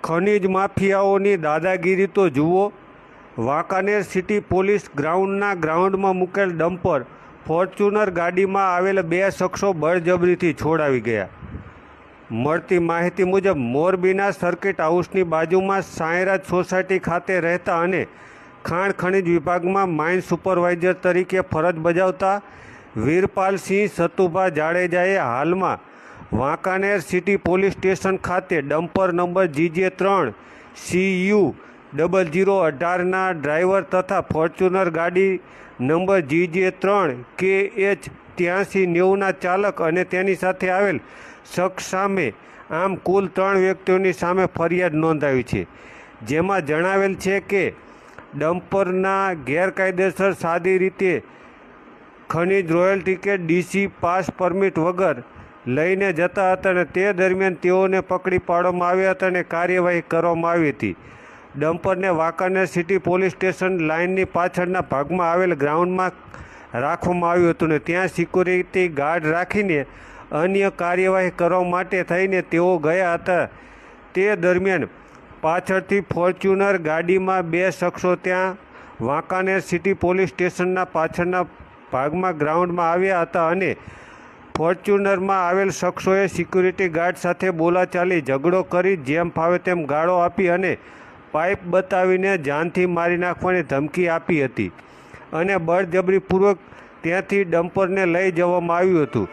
ખનીજ માફિયાઓની દાદાગીરી તો જુઓ। વાંકાનેર સિટી પોલીસ ગ્રાઉન્ડના ગ્રાઉન્ડમાં મૂકેલ ડમ્પર ફોર્ચ્યુનર ગાડીમાં આવેલ 2 શખ્સો બળજબરીથી છોડાવી ગયા। મળતી માહિતી મુજબ મોરબીના સર્કિટ હાઉસની બાજુમાં સાંઈરાજ સોસાયટી ખાતે રહેતા અને ખાણ ખનીજ વિભાગમાં માઇન સુપરવાઇઝર તરીકે ફરજ બજાવતા વીરપાલસિંહ સતુભા જાડેજાએ હાલમાં વાંકાનેર સિટી પોલીસ સ્ટેશન ખાતે ડમ્પર નંબર GJ3 CU0018ના ડ્રાઈવર તથા ફોર્ચ્યુનર ગાડી નંબર GJ3 KH8390ના ચાલક અને તેની સાથે આવેલ શખ્સ સામે આમ કુલ 3 વ્યક્તિઓની સામે ફરિયાદ નોંધાવી છે, જેમાં જણાવેલ છે કે ડમ્પરના ગેરકાયદેસર સાદી રીતે ખનીજ રોયલ્ટી કે DC પાસ પરમિટ વગર લઈને જતા હતા અને તે દરમિયાન તેઓને પકડી પાડવામાં આવ્યા હતા અને કાર્યવાહી કરવામાં આવી હતી। ડમ્પરને વાંકાનેર સિટી પોલીસ સ્ટેશન લાઇનની પાછળના ભાગમાં આવેલ ગ્રાઉન્ડમાં રાખવામાં આવ્યું હતું ને ત્યાં સિક્યુરિટી ગાર્ડ રાખીને અન્ય કાર્યવાહી કરવા માટે થઈને તેઓ ગયા હતા। તે દરમિયાન પાછળથી ફોર્ચ્યુનર ગાડીમાં 2 શખ્સો ત્યાં વાંકાનેર સિટી પોલીસ સ્ટેશનના પાછળના ભાગમાં ગ્રાઉન્ડમાં આવ્યા હતા અને ફોર્ચ્યુનરમાં આવેલ શખ્સોએ સિક્યુરિટી ગાર્ડ સાથે બોલાચાલી ઝઘડો કરી જેમ ફાવે તેમ ગાળો આપી અને પાઇપ બતાવીને જાનથી મારી નાખવાની ધમકી આપી હતી અને બળજબરીપૂર્વક ત્યાંથી ડમ્પરને લઈ જવામાં આવ્યું હતું,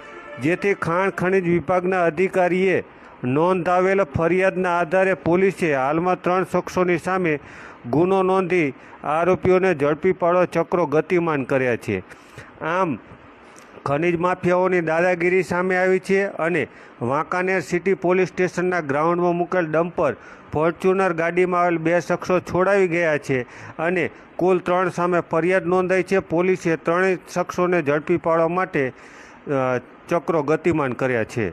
જેથી ખાણ ખનીજ વિભાગના અધિકારીએ નોંધાવેલ ફરિયાદના આધારે પોલીસે હાલમાં 3 શખ્સોની સામે ગુનો નોંધી આરોપીઓને ઝડપી પાડવા ચક્રો ગતિમાન કર્યા છે। આમ ખનીજ માફિયાઓની દાદાગીરી સામે આવી છે અને વાંકાનેર સિટી પોલીસ સ્ટેશનના ગ્રાઉન્ડમાં મૂકેલ ડમ્પર ફોર્ચ્યુનર ગાડીમાં આવેલ 2 શખ્સો છોડાવી ગયા છે અને કુલ 3 સામે ફરિયાદ નોંધાઈ છે। પોલીસે 3 શખ્સોને ઝડપી પાડવા માટે ચક્રો ગતિમાન કર્યા છે।